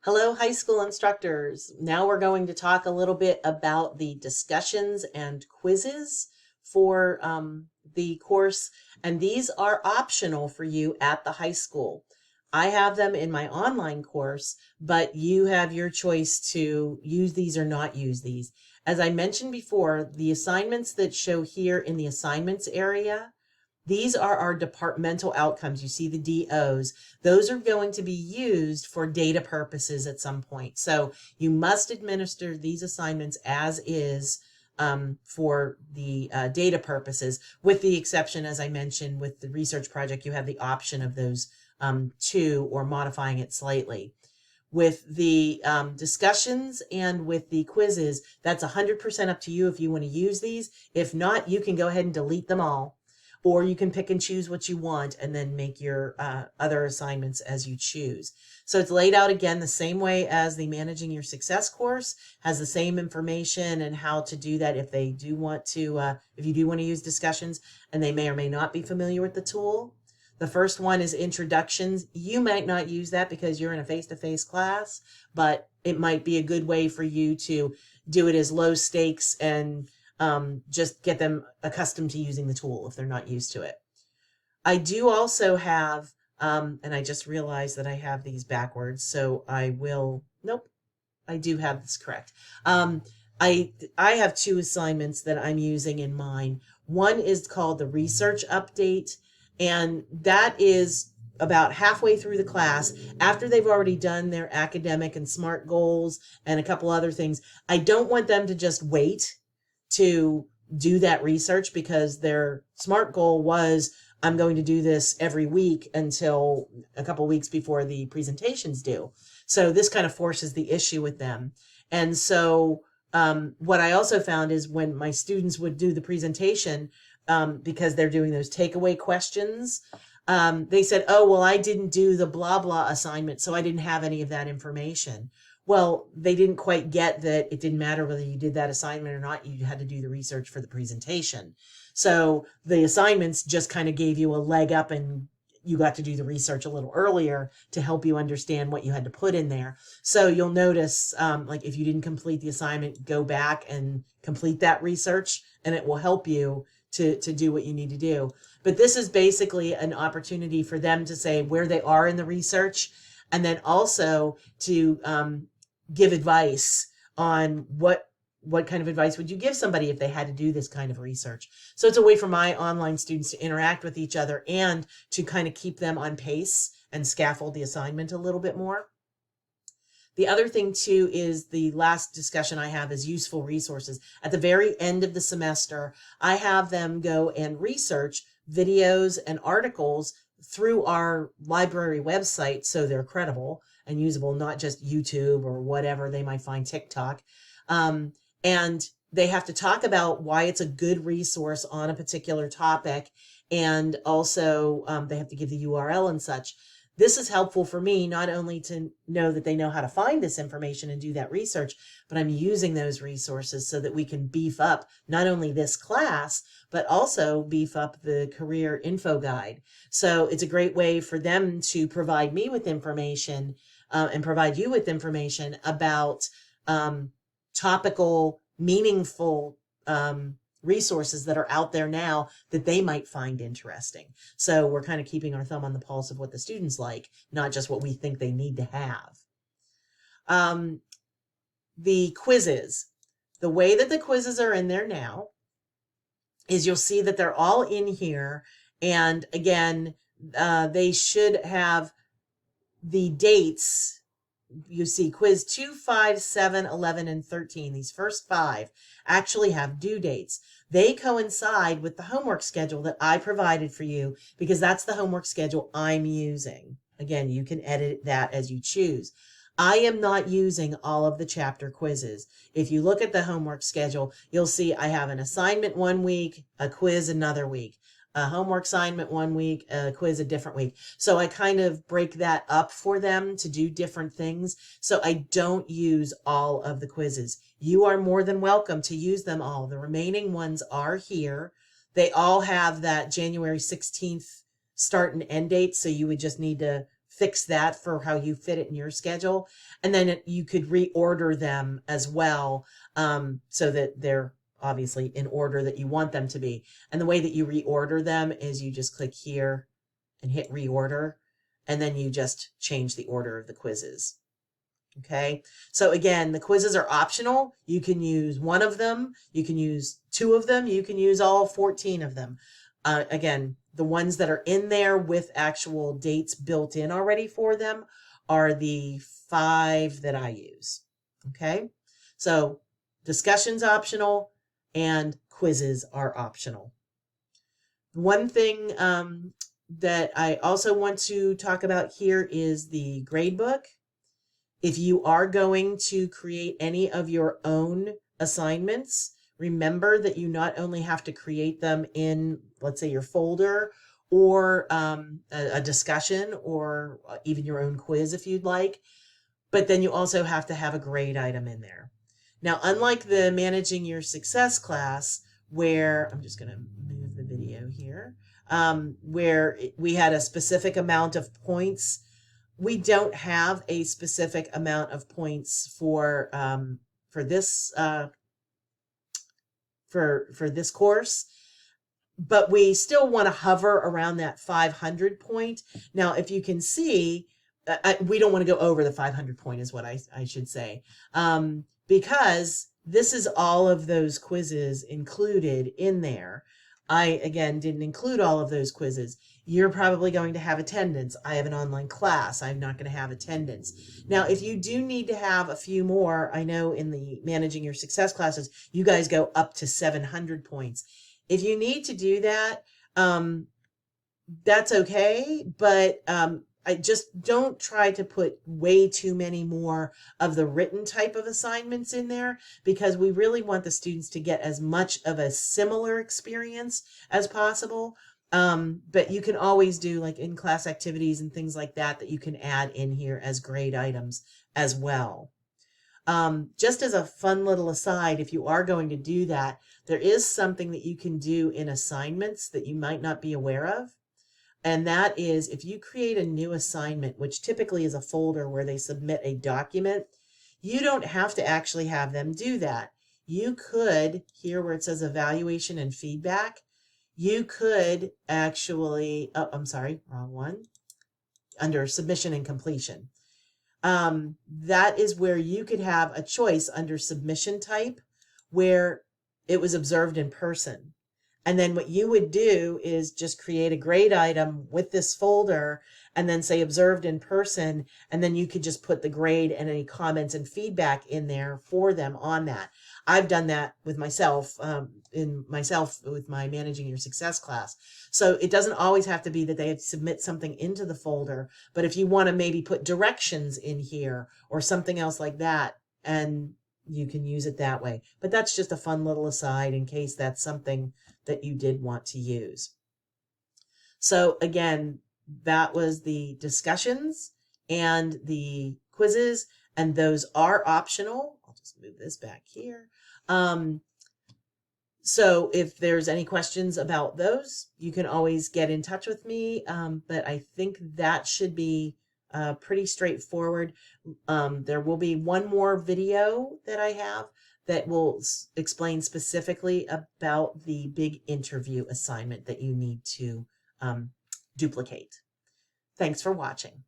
Hello, high school instructors. Now we're going to talk a little bit about the discussions and quizzes for the course, and these are optional for you at the high school. I have them in my online course, but you have your choice to use these or not use these. As I mentioned before, the assignments that show here in the assignments area, these are our departmental outcomes. You see the DOs. Those are going to be used for data purposes at some point. So you must administer these assignments as is for the data purposes, with the exception, as I mentioned, with the research project, you have the option of those two or modifying it slightly. With the discussions and with the quizzes, that's 100% up to you if you want to use these. If not, you can go ahead and delete them all. Or you can pick and choose what you want and then make your other assignments as you choose. So it's laid out again the same way as the Managing Your Success course, has the same information and how to do that if they do want to, if you do want to use discussions and they may or may not be familiar with the tool. The first one is introductions. You might not use that because you're in a face-to-face class, but it might be a good way for you to do it as low stakes and just get them accustomed to using the tool if they're not used to it. I do also have, and I just realized that I have these backwards, so I will, nope, I do have this correct. I have two assignments that I'm using in mine. One is called the research update, and that is about halfway through the class after they've already done their academic and SMART goals and a couple other things. I don't want them to just wait to do that research because their SMART goal was, I'm going to do this every week until a couple weeks before the presentations due. So this kind of forces the issue with them. And so what I also found is when my students would do the presentation, because they're doing those takeaway questions, they said, oh, well, I didn't do the blah, blah assignment, so I didn't have any of that information. Well, they didn't quite get that it didn't matter whether you did that assignment or not. You had to do the research for the presentation. So the assignments just kind of gave you a leg up and you got to do the research a little earlier to help you understand what you had to put in there. So you'll notice, like if you didn't complete the assignment, go back and complete that research and it will help you to do what you need to do. But this is basically an opportunity for them to say where they are in the research and then also to give advice on what kind of advice would you give somebody if they had to do this kind of research. So it's a way for my online students to interact with each other and to kind of keep them on pace and scaffold the assignment a little bit more. The other thing too is the last discussion I have is useful resources. At the very end of the semester, I have them go and research videos and articles through our library website so they're credible and usable, not just YouTube or whatever they might find TikTok. And they have to talk about why it's a good resource on a particular topic. And also they have to give the URL and such. This is helpful for me, not only to know that they know how to find this information and do that research, but I'm using those resources so that we can beef up not only this class, but also beef up the career info guide. So it's a great way for them to provide me with information and provide you with information about topical, meaningful resources that are out there now that they might find interesting. So we're kind of keeping our thumb on the pulse of what the students like, not just what we think they need to have. The quizzes. The way that the quizzes are in there now is you'll see that they're all in here. And again, they should have the dates. You see quiz 2, 5, 7, 11, and 13. These first 5 actually have due dates. They coincide with the homework schedule that I provided for you because that's the homework schedule I'm using. Again, you can edit that as you choose. I am not using all of the chapter quizzes. If you look at the homework schedule, you'll see I have an assignment one week, a quiz another week, a homework assignment one week, a quiz a different week. So I kind of break that up for them to do different things. So I don't use all of the quizzes. You are more than welcome to use them all. The remaining ones are here. They all have that January 16th start and end date. So you would just need to fix that for how you fit it in your schedule. And then you could reorder them as well, so that they're obviously in order that you want them to be. And the way that you reorder them is you just click here and hit reorder, and then you just change the order of the quizzes. Okay, so again, the quizzes are optional. You can use one of them, you can use two of them, you can use all 14 of them. Again, the ones that are in there with actual dates built in already for them are the 5 that I use. Okay, so discussion's optional and quizzes are optional. One thing that I also want to talk about here is the gradebook. If you are going to create any of your own assignments, remember that you not only have to create them in, let's say, your folder or a discussion or even your own quiz if you'd like, but then you also have to have a grade item in there. Now, unlike the Managing Your Success class, where I'm just going to move the video here, where we had a specific amount of points, we don't have a specific amount of points for this for this course, but we still want to hover around that 500 point. Now, if you can see, we don't want to go over the 500 point is what I should say, because this is all of those quizzes included in there. I, again, didn't include all of those quizzes. You're probably going to have attendance. I have an online class. I'm not going to have attendance. Now, if you do need to have a few more, I know in the Managing Your Success classes, you guys go up to 700 points. If you need to do that, that's okay, but I just don't try to put way too many more of the written type of assignments in there, because we really want the students to get as much of a similar experience as possible. But you can always do like in-class activities and things like that that you can add in here as grade items as well. Just as a fun little aside, if you are going to do that, there is something that you can do in assignments that you might not be aware of. And that is, if you create a new assignment, which typically is a folder where they submit a document, you don't have to actually have them do that. You could, here where it says evaluation and feedback, you could actually, oh, I'm sorry, wrong one, under submission and completion. That is where you could have a choice under submission type where it was observed in person. And then what you would do is just create a grade item with this folder and then say observed in person. And then you could just put the grade and any comments and feedback in there for them on that. I've done that with myself, with my Managing Your Success class. So it doesn't always have to be that they submit something into the folder, but if you want to maybe put directions in here or something else like that, and you can use it that way. But that's just a fun little aside in case that's something that you did want to use. So again, that was the discussions and the quizzes, and those are optional. I'll just move this back here. So if there's any questions about those, you can always get in touch with me. But I think that should be pretty straightforward. There will be one more video that I have that will explain specifically about the big interview assignment that you need to duplicate. Thanks for watching.